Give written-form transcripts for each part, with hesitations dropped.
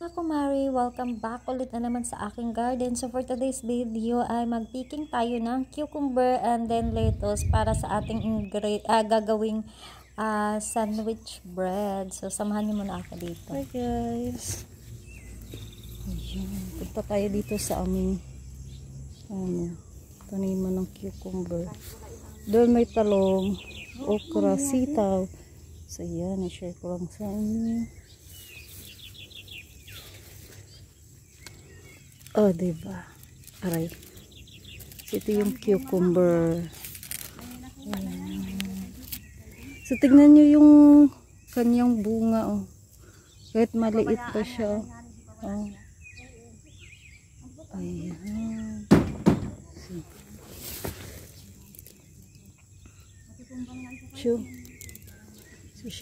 Mga kumari, welcome back ulit na naman sa aking garden. So for today's video ay mag-picking tayo ng cucumber and then lettuce para sa ating gagawing sandwich bread. So samahan niyo muna ako dito. Hi guys. Ayan, punta tayo dito sa aming taniman ng cucumber. Doon may talong, okra, sitaw. So yan, i-share ko lang sa inyo. Oh, diba? Aray. So, ito yung cucumber. Ayan. So, tignan nyo yung kanyang bunga, oh. Kahit maliit pa siya. Oh. Ayan. So,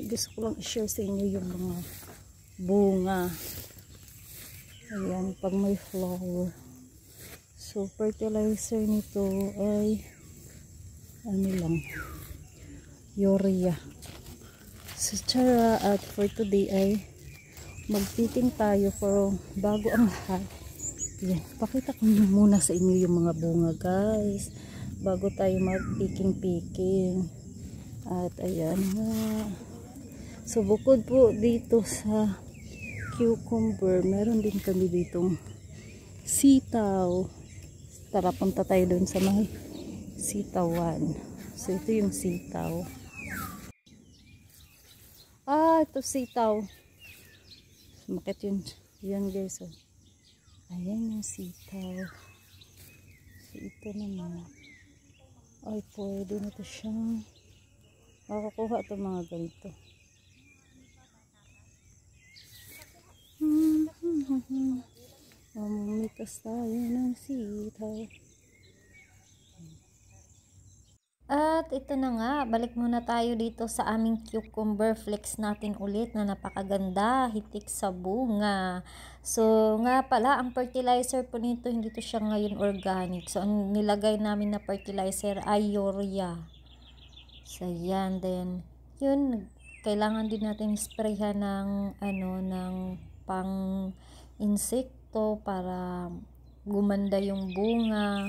gusto ko lang i-share sa inyo yung mga bunga. Ayan, pag may flower. So, fertilizer nito ay ano lang, urea. So, tara, at for today ay mag-picking tayo for bago ang lahat. Ayan, pakita ko muna sa inyo yung mga bunga guys bago tayo mag-picking. At ayan nga. So, bukod po dito sa cucumber, meron din kami ditong sitaw. Tara, punta tayo doon sa may sitawan. So, ito yung sitaw. Ito sitaw. Makit yun. Yan guys. Oh. Ayan yung sitaw. So, ito naman. Ay, pwede na ito siyang makakuha ito mga ganito. Mamikas tayo ng sitaw. At ito na nga, balik muna tayo dito sa aming cucumber flex natin ulit na napakaganda, hitik sa bunga. So nga pala, ang fertilizer po nito, hindi to siya ngayon organic. So ang nilagay namin na fertilizer ay urea. So yan, then yun, kailangan din natin sprayhan ng ng pang insekto para gumanda yung bunga.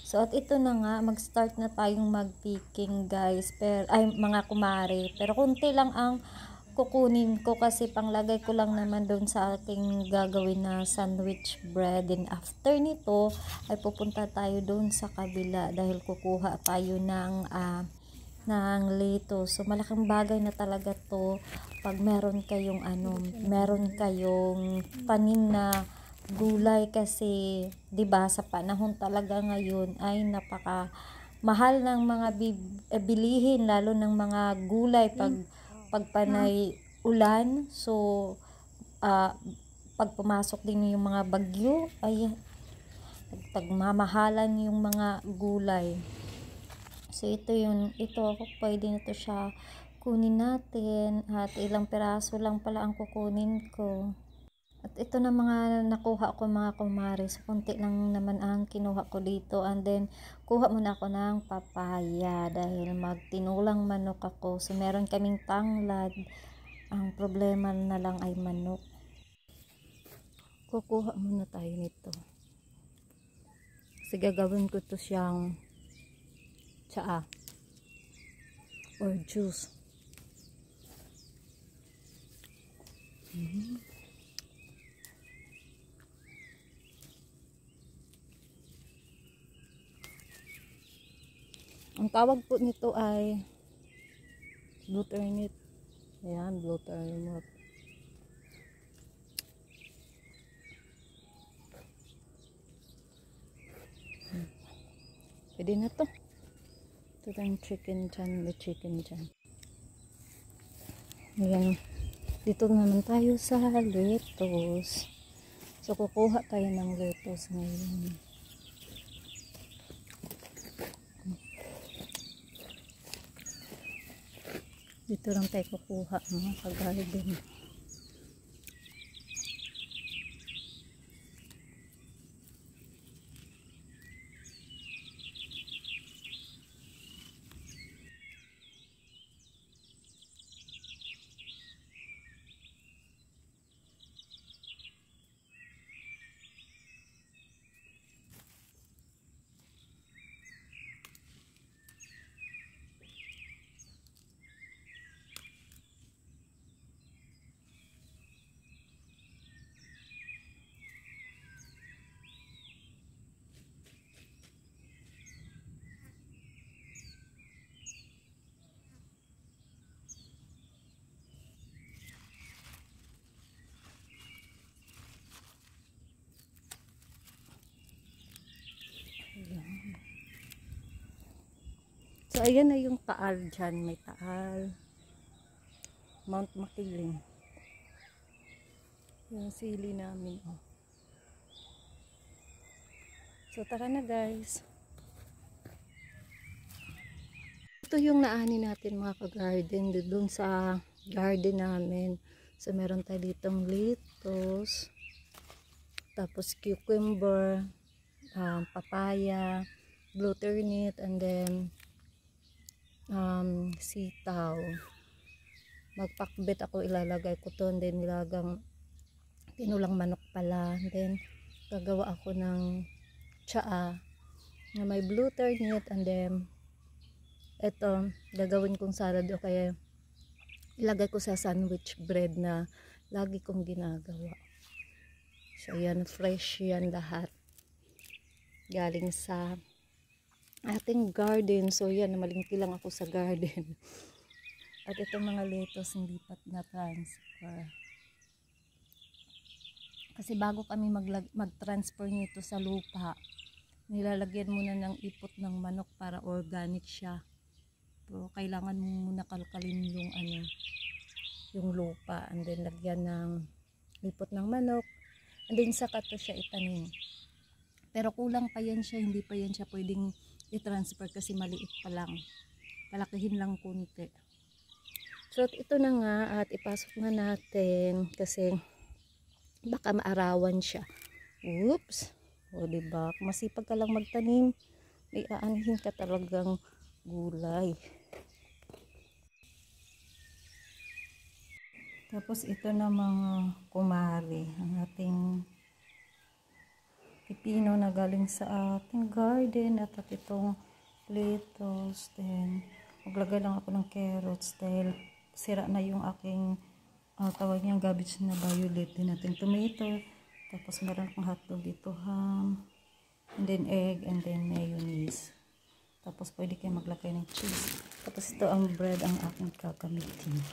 So at ito na nga, mag-start na tayong mag-picking guys, mga kumare, pero konti lang ang kukunin ko kasi panglagay ko lang naman doon sa aking gagawin na sandwich bread. And after nito ay pupunta tayo doon sa kabila dahil kukuha tayo ng lettuce. So malaking bagay na talaga to pag meron kayong tanim na gulay kasi 'di ba sa panahon talaga ngayon ay napaka mahal ng mga bilihin, lalo ng mga gulay pag panay ulan. So pag pumasok din yung mga bagyo ay tagmamahalan yung mga gulay. So ito pwede na to siya kunin natin, at ilang piraso lang pala ang kukunin ko. At ito na mga nakuha ko mga kumare. So konti lang naman ang kinuha ko dito, and then kuha muna ako ng papaya dahil magtinulang manok ako. So meron kaming tanglad, ang problema na lang ay manok. Kukuha muna tayo nito kasi gagawin ko to siyang tsaa or juice. Ang tawag po nito ay butternut. Ayan, butternut. Pwede na to. Ito tayong chicken dyan. May chicken dyan. Ayan. Dito naman tayo sa lettuce. So, kukuha tayo ng lettuce ngayon. Dito lang tayo kukuha mga kagarden. So, ayan na yung taal dyan. May taal. Mount Makiling. Yung sili namin. Oh. So, tara na guys. Ito yung naani natin mga ka-garden. Doon sa garden namin. So, meron tayo ditong lettuce. Tapos cucumber. Papaya. Blue turnip. And then sitaw. Magpakbet ako, ilalagay ko to, and then nilagang tinulang manok pala, and then gagawa ako ng tsaa na may blue turnip, and then eto gagawin kong salad o kaya ilagay ko sa sandwich bread na lagi kong ginagawa. So yan, fresh yan lahat galing sa ating garden. So yan, namalingki lang ako sa garden. At itong mga lettuce hindi pa na transfer. Kasi bago kami mag-transfer nito sa lupa, nilalagyan muna ng ipot ng manok para organic siya. Pero kailangan mo muna kalkalin yung yung lupa, and then lagyan ng ipot ng manok, and then saka to siya itanim. Pero kulang pa yan siya, hindi pa yan siya pwedeng i-transfer kasi maliit pa lang. Palakihin lang kunti. So, ito na nga at ipasok na natin kasi baka maarawan siya. Oops! O, diba? Kung masipag ka lang magtanim, may aanihin ka talagang gulay. Tapos, ito na mga kumari. Ang ating pipino na galing sa ating garden. At itong lettuce. Then, maglagay lang ako ng carrots dahil sira na yung aking tawag niyang cabbage na violet. Din natin tomato, tapos meron akong hotdog dito, ham, and then egg, and then mayonnaise. Tapos pwede kayo maglagay ng cheese. Tapos ito ang bread ang aking gagamitin.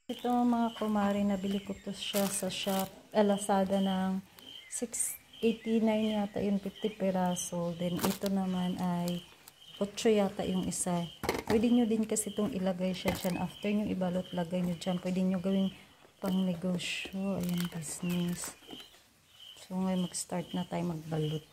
Ito mga kumari, nabili ko to siya sa shop Lazada ng 6.89 yata yung 50 peraso. Then ito naman ay 8 yata yung isa. Pwede nyo din kasi itong ilagay siya dyan. After nyo ibalot, lagay nyo dyan. Pwede nyo gawing pang negosyo. Ayan, business. So, ngayon mag-start na tayo magbalot.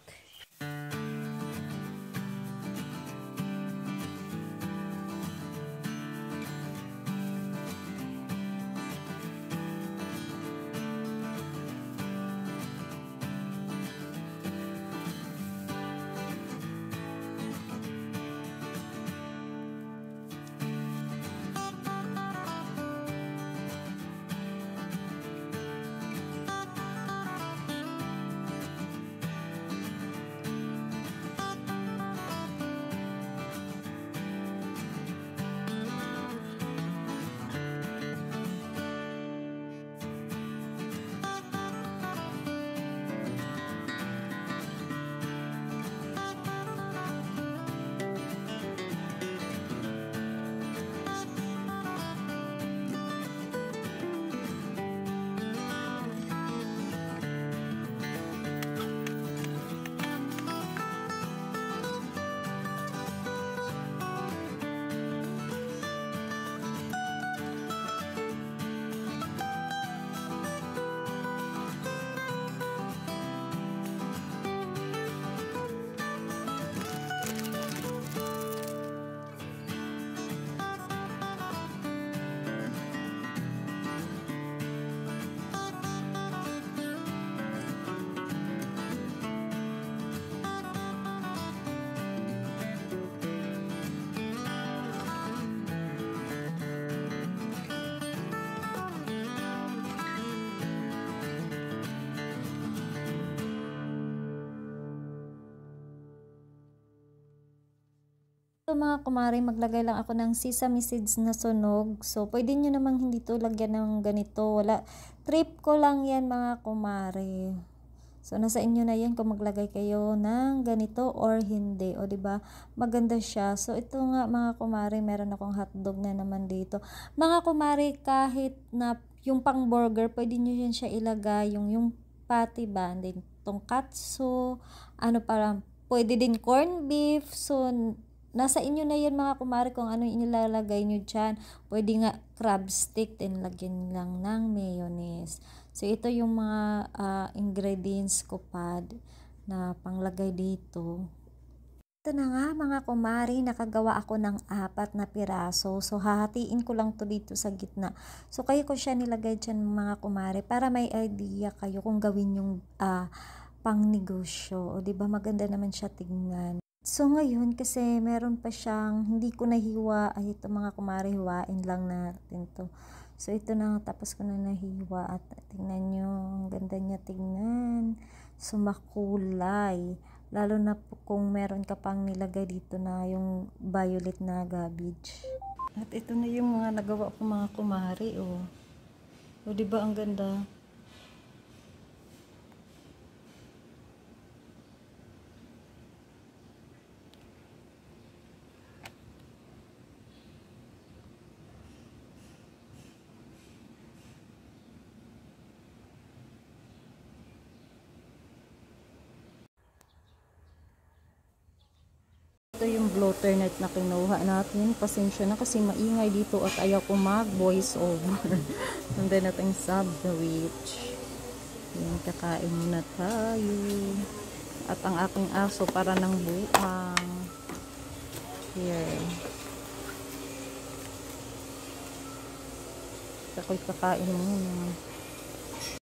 So mga kumari, maglagay lang ako ng sesame seeds na sunog. So pwede nyo namang hindi to lagyan ng ganito. Wala. Trip ko lang yan mga kumari. So nasa inyo na yan kung maglagay kayo ng ganito or hindi. O diba? Maganda siya. So ito nga mga kumari, meron akong hotdog na naman dito. Mga kumari, kahit na yung pang burger, pwede nyo yan siya ilagay. Yung patty ba? Then tonkatsu. Ano para, pwede din corn beef. So nasa inyo na yun mga kumare kung ano yung ilalagay nyo dyan. Pwede nga crab stick, then lagyan lang ng mayonnaise. So, ito yung mga ingredients ko pad na panglagay dito. Ito na nga mga kumari, nakagawa ako ng 4 na piraso. So, hahatiin ko lang to dito sa gitna. So, kayo ko siya nilagay dyan mga kumari para may idea kayo kung gawin yung pang negosyo. O, diba maganda naman siya tingnan. So, ngayon kasi meron pa siyang, hindi ko nahiwa. Ay, ito mga kumari, hiwain lang natin to. So, ito na, tapos ko na nahiwa. At tingnan nyo, ang ganda niya tingnan. So, makulay. Lalo na po kung meron ka pang nilagay dito na yung violet na cabbage. At ito na yung mga nagawa ko mga kumari, oh. O, diba ang ganda? Ito yung blotter net na kinuha natin. Pasensya na kasi maingay dito at ayaw ko mag-voice over. Nandun natin sandwich. Yan, kakain muna tayo. At ang aking aso para ng buang. Here. Ako'y kakain muna.